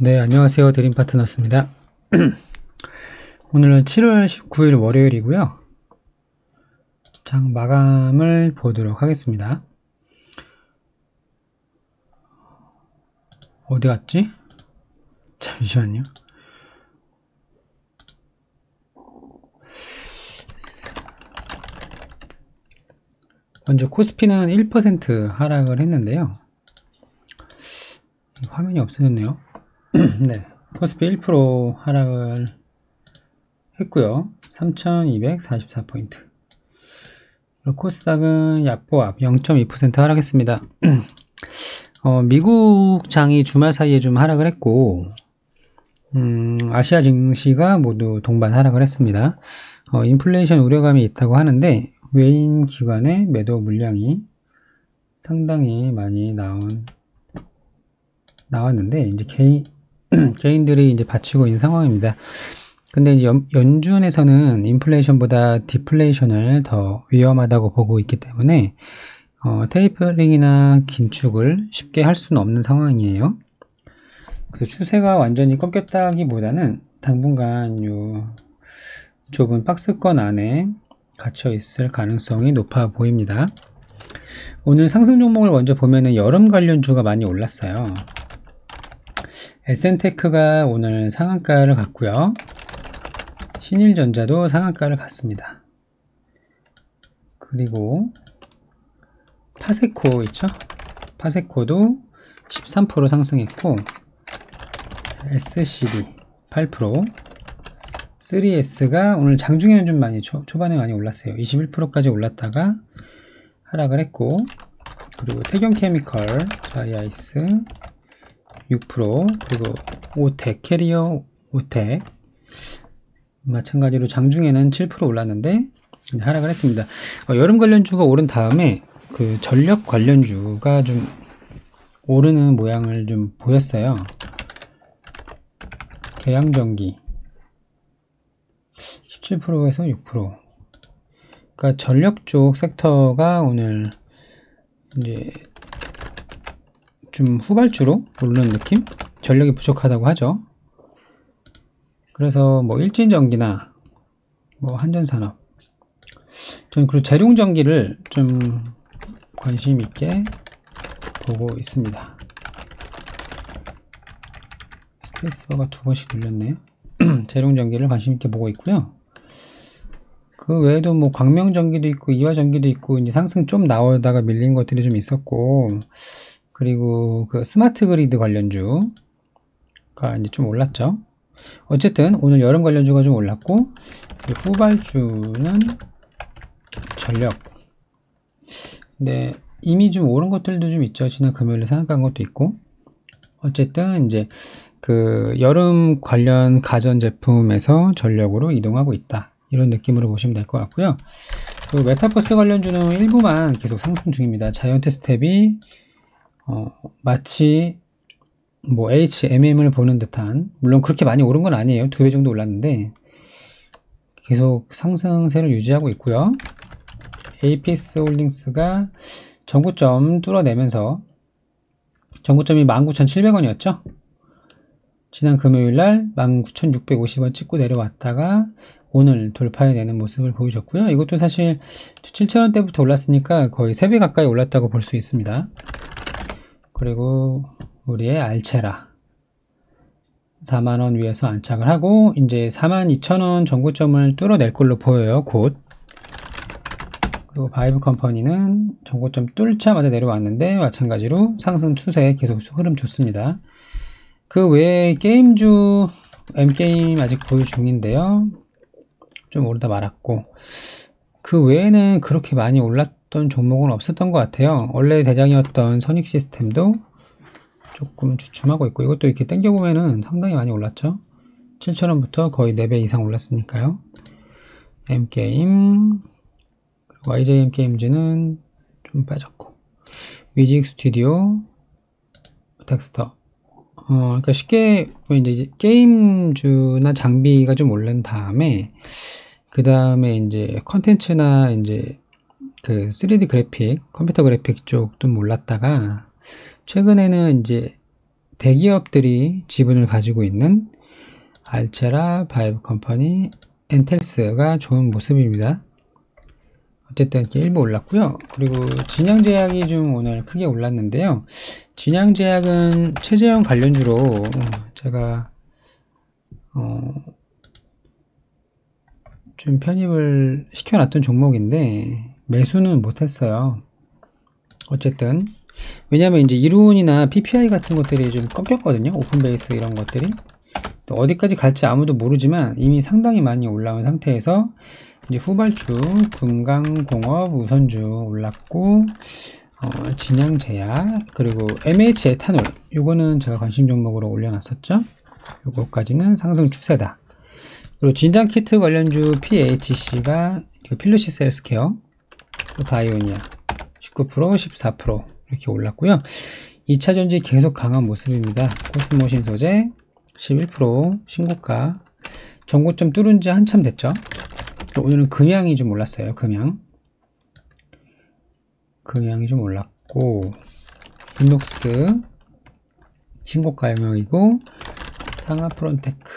네, 안녕하세요. 드림파트너스입니다. 오늘은 7월 19일 월요일이고요. 장 마감을 보도록 하겠습니다. 어디 갔지? 잠시만요. 먼저 코스피는 1% 하락을 했는데요. 화면이 없어졌네요. 네, 코스피 1% 하락을 했고요. 3244포인트. 코스닥은 약보합 0.2% 하락했습니다. 미국 장이 주말 사이에 좀 하락을 했고, 아시아 증시가 모두 동반 하락을 했습니다. 인플레이션 우려감이 있다고 하는데, 외인 기관의 매도 물량이 상당히 많이 나왔는데, 이제 개인들이 이제 받치고 있는 상황입니다. 근데 이제 연준에서는 인플레이션보다 디플레이션을 더 위험하다고 보고 있기 때문에 테이퍼링이나 긴축을 쉽게 할 수는 없는 상황이에요. 그래서 추세가 완전히 꺾였다기보다는 당분간 요 좁은 박스권 안에 갇혀 있을 가능성이 높아 보입니다. 오늘 상승 종목을 먼저 보면은 여름 관련주가 많이 올랐어요. SN테크가 오늘 상한가를 갔고요. 신일전자도 상한가를 갔습니다. 그리고 파세코 있죠? 파세코도 13% 상승했고, SCD 8%, 3S가 오늘 장중에는 좀 많이 초반에 많이 올랐어요. 21%까지 올랐다가 하락을 했고, 그리고 태경케미컬, 드라이아이스 6%, 그리고 오텍, 캐리어 오텍 마찬가지로 장중에는 7% 올랐는데 하락을 했습니다. 여름 관련주가 오른 다음에 그 전력 관련주가 좀 오르는 모양을 좀 보였어요. 계양전기 17%에서 6%. 그러니까 전력 쪽 섹터가 오늘 이제 좀 후발주로 오르는 느낌? 전력이 부족하다고 하죠. 그래서 뭐 일진전기나 뭐 한전산업, 저는 그리고 재룡전기를 좀 관심 있게 보고 있습니다. 스페이스바가 2번씩 눌렸네요. 재룡전기를 관심 있게 보고 있고요. 그 외에도 뭐 광명전기도 있고 이화전기도 있고 이제 상승 좀 나오다가 밀린 것들이 좀 있었고, 그리고 그 스마트 그리드 관련주가 이제 좀 올랐죠. 어쨌든 오늘 여름 관련주가 좀 올랐고, 후발주는 전력. 근데 이미 좀 오른 것들도 좀 있죠. 지난 금요일에 상한가한 것도 있고. 어쨌든 이제 그 여름 관련 가전제품에서 전력으로 이동하고 있다, 이런 느낌으로 보시면 될 것 같고요. 그리고 메타버스 관련주는 일부만 계속 상승 중입니다. 자이언트 스텝이 마치 뭐 HMM을 보는 듯한, 물론 그렇게 많이 오른 건 아니에요. 2배 정도 올랐는데 계속 상승세를 유지하고 있고요. APS 홀딩스가 전고점 뚫어내면서, 전고점이 19,700원이었죠. 지난 금요일날 19,650원 찍고 내려왔다가 오늘 돌파해내는 모습을 보여줬고요. 이것도 사실 7,000원대부터 올랐으니까 거의 3배 가까이 올랐다고 볼 수 있습니다. 그리고 우리의 알체라 4만원 위에서 안착을 하고 이제 42,000원 전고점을 뚫어낼 걸로 보여요, 곧. 그리고 바이브 컴퍼니는 전고점 뚫자마자 내려왔는데 마찬가지로 상승 추세 계속 흐름 좋습니다. 그 외에 게임주 M게임 아직 보유 중인데요. 좀 오르다 말았고, 그 외에는 그렇게 많이 올랐던 종목은 없었던 것 같아요. 원래 대장이었던 선익 시스템도 조금 주춤하고 있고, 이것도 이렇게 당겨보면은 상당히 많이 올랐죠. 7,000원부터 거의 4배 이상 올랐으니까요. M게임, 그리고 YJM 게임즈는 좀 빠졌고, 뮤직 스튜디오, 텍스터. 그러니까 쉽게 이제 게임주나 장비가 좀 오른 다음에, 그 다음에 이제 컨텐츠나 이제 그 3D 그래픽, 컴퓨터 그래픽 쪽도 몰랐다가 최근에는 이제 대기업들이 지분을 가지고 있는 알체라, 바이브컴퍼니, 엔텔스가 좋은 모습입니다. 어쨌든 일부 올랐고요. 그리고 진양제약이 좀 오늘 크게 올랐는데요. 진양제약은 최재형 관련주로 제가 좀 편입을 시켜놨던 종목인데 매수는 못했어요. 어쨌든 왜냐하면 이제 이룬이나 PPI 같은 것들이 좀 꺾였거든요. 오픈베이스 이런 것들이 또 어디까지 갈지 아무도 모르지만 이미 상당히 많이 올라온 상태에서 이제 후발주 금강공업 우선주 올랐고 진양제약 그리고 MH 에탄올 요거는 제가 관심 종목으로 올려놨었죠. 요거까지는 상승 추세다. 그리고 진단키트 관련주 PHC가 필로시스 헬스케어, 바이오니아 19%, 14% 이렇게 올랐고요. 2차전지 계속 강한 모습입니다. 코스모신 소재 11% 신고가, 전고점 뚫은 지 한참 됐죠. 오늘은 금양이 좀 올랐어요. 금양이 좀 올랐고, 인녹스 신고가 영역이고, 상하프론테크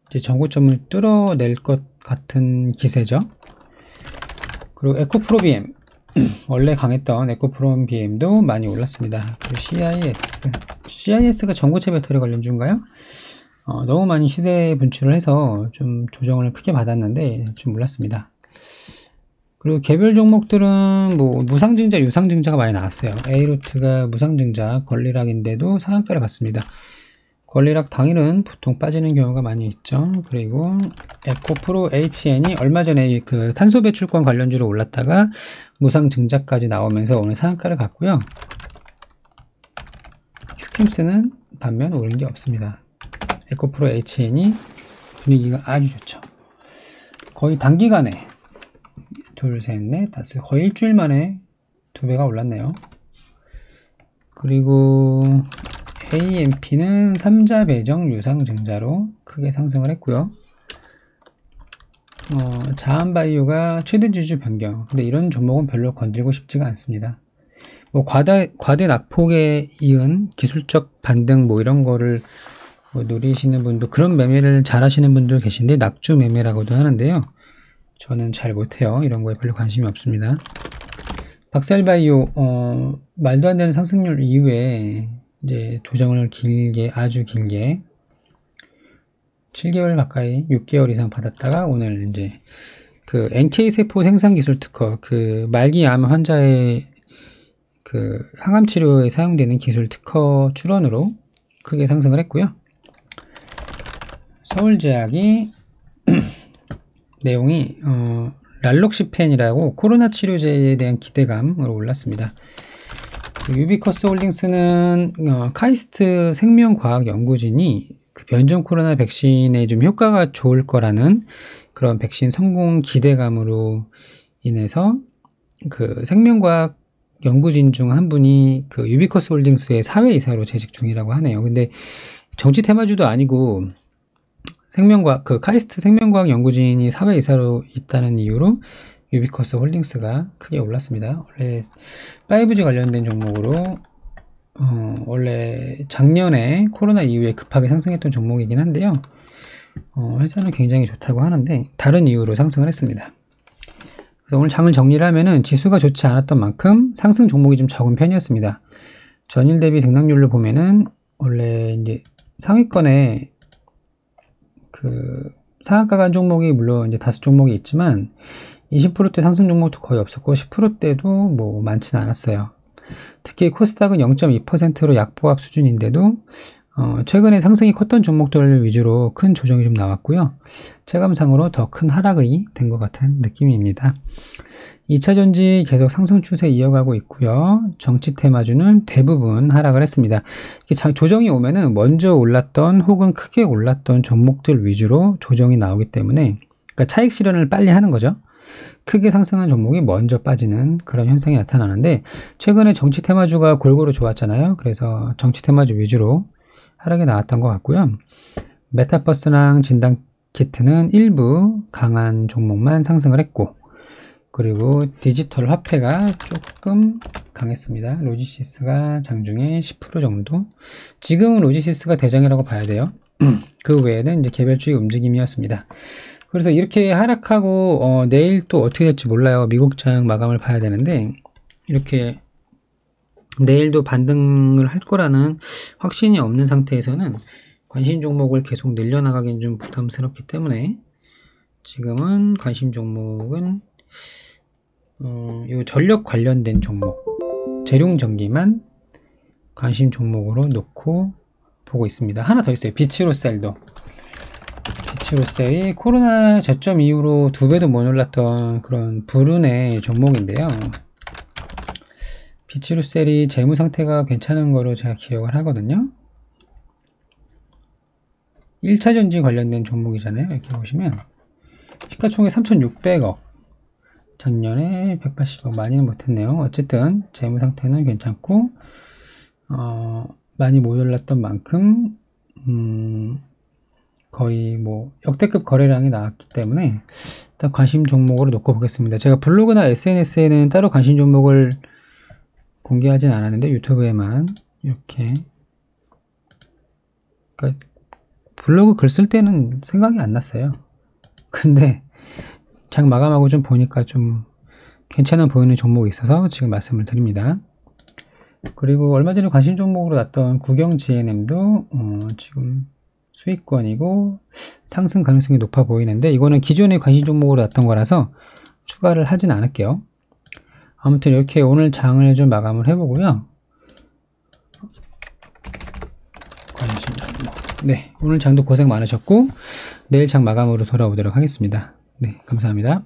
이제 전고점을 뚫어낼 것 같은 기세죠. 그리고 에코프로비엠 원래 강했던 에코프로비엠도 많이 올랐습니다. 그리고 CIS가 전고체 배터리 관련주인가요? 너무 많이 시세 분출을 해서 좀 조정을 크게 받았는데 좀 올랐습니다. 그리고 개별 종목들은 뭐 무상증자, 유상증자가 많이 나왔어요. A루트가 무상증자, 권리락인데도 상한가를 갔습니다. 권리락 당일은 보통 빠지는 경우가 많이 있죠. 그리고 에코프로 HN이 얼마 전에 그 탄소 배출권 관련주로 올랐다가 무상증자까지 나오면서 오늘 상한가를 갔고요. 휴캠스는 반면 오른 게 없습니다. 에코프로 HN이 분위기가 아주 좋죠. 거의 단기간에 둘, 셋, 넷, 다섯, 거의 일주일 만에 2배가 올랐네요. 그리고 AMP는 3자 배정 유상증자로 크게 상승을 했고요. 자한바이오가 최대 주주 변경. 근데 이런 종목은 별로 건들고 싶지가 않습니다. 뭐 과대 낙폭에 이은 기술적 반등 뭐 이런 거를 뭐 노리시는 분도, 그런 매매를 잘 하시는 분들 계신데 낙주 매매라고도 하는데요. 저는 잘 못해요. 이런 거에 별로 관심이 없습니다. 박살바이오 말도 안 되는 상승률 이후에 이제 조정을 아주 길게 7개월 가까이 6개월 이상 받았다가 오늘 이제 그 NK세포 생산기술 특허, 그 말기 암 환자의 그 항암 치료에 사용되는 기술 특허 출원으로 크게 상승을 했고요. 서울제약이 내용이 랄록시펜이라고 코로나 치료제에 대한 기대감으로 올랐습니다. 유비커스 홀딩스는 카이스트 생명과학연구진이 그 변종 코로나 백신에 좀 효과가 좋을 거라는 그런 백신 성공 기대감으로 인해서 그 생명과학 연구진 중 한 분이 그 유비커스 홀딩스의 사회이사로 재직 중이라고 하네요. 근데 정치 테마주도 아니고 그 카이스트 생명과학 연구진이 사회이사로 있다는 이유로 유비커스 홀딩스가 크게 올랐습니다. 원래 5G 관련된 종목으로 원래 작년에 코로나 이후에 급하게 상승했던 종목이긴 한데요. 회사는 굉장히 좋다고 하는데 다른 이유로 상승을 했습니다. 그래서 오늘 장을 정리를 하면은 지수가 좋지 않았던 만큼 상승 종목이 좀 적은 편이었습니다. 전일 대비 등락률로 보면은 원래 이제 상위권에 그 상한가 간 종목이 물론 이제 5종목이 있지만 20%대 상승 종목도 거의 없었고 10%대도 뭐 많지는 않았어요. 특히 코스닥은 0.2%로 약보합 수준인데도 최근에 상승이 컸던 종목들 위주로 큰 조정이 좀 나왔고요. 체감상으로 더 큰 하락이 된 것 같은 느낌입니다. 2차전지 계속 상승 추세 이어가고 있고요. 정치 테마주는 대부분 하락을 했습니다. 조정이 오면은 먼저 올랐던 혹은 크게 올랐던 종목들 위주로 조정이 나오기 때문에, 그러니까 차익 실현을 빨리 하는 거죠. 크게 상승한 종목이 먼저 빠지는 그런 현상이 나타나는데, 최근에 정치 테마주가 골고루 좋았잖아요. 그래서 정치 테마주 위주로 하락이 나왔던 것 같고요. 메타버스랑 진단키트는 일부 강한 종목만 상승을 했고, 그리고 디지털 화폐가 조금 강했습니다. 로지시스가 장중에 10% 정도. 지금은 로지시스가 대장이라고 봐야 돼요. 그 외에는 이제 개별주의 움직임이었습니다. 그래서 이렇게 하락하고 내일 또 어떻게 될지 몰라요. 미국장 마감을 봐야 되는데 이렇게 내일도 반등을 할 거라는 확신이 없는 상태에서는 관심 종목을 계속 늘려나가기는 좀 부담스럽기 때문에 지금은 관심 종목은 요 전력 관련된 종목, 재룡전기만 관심 종목으로 놓고 보고 있습니다. 하나 더 있어요. 비츠로셀도. 비츠로셀이 코로나 저점 이후로 2배도 못 올랐던 그런 불운의 종목인데요. 비츠로셀이 재무 상태가 괜찮은 거로 제가 기억을 하거든요. 1차 전지 관련된 종목이잖아요. 이렇게 보시면 시가총액 3,600억, 작년에 180억, 많이는 못했네요. 어쨌든 재무 상태는 괜찮고 많이 못 올랐던 만큼 거의 뭐 역대급 거래량이 나왔기 때문에 일단 관심 종목으로 놓고 보겠습니다. 제가 블로그나 SNS에는 따로 관심 종목을 공개하진 않았는데 유튜브에만 이렇게, 그러니까 블로그 글 쓸 때는 생각이 안 났어요. 근데 장 마감하고 좀 보니까 좀 괜찮아 보이는 종목이 있어서 지금 말씀을 드립니다. 그리고 얼마 전에 관심 종목으로 났던 국영 GNM도 지금 수익권이고 상승 가능성이 높아 보이는데 이거는 기존의 관심 종목으로 났던 거라서 추가를 하진 않을게요. 아무튼 이렇게 오늘 장을 좀 마감을 해보고요. 관심 종목. 네, 오늘 장도 고생 많으셨고 내일 장 마감으로 돌아오도록 하겠습니다. 네, 감사합니다.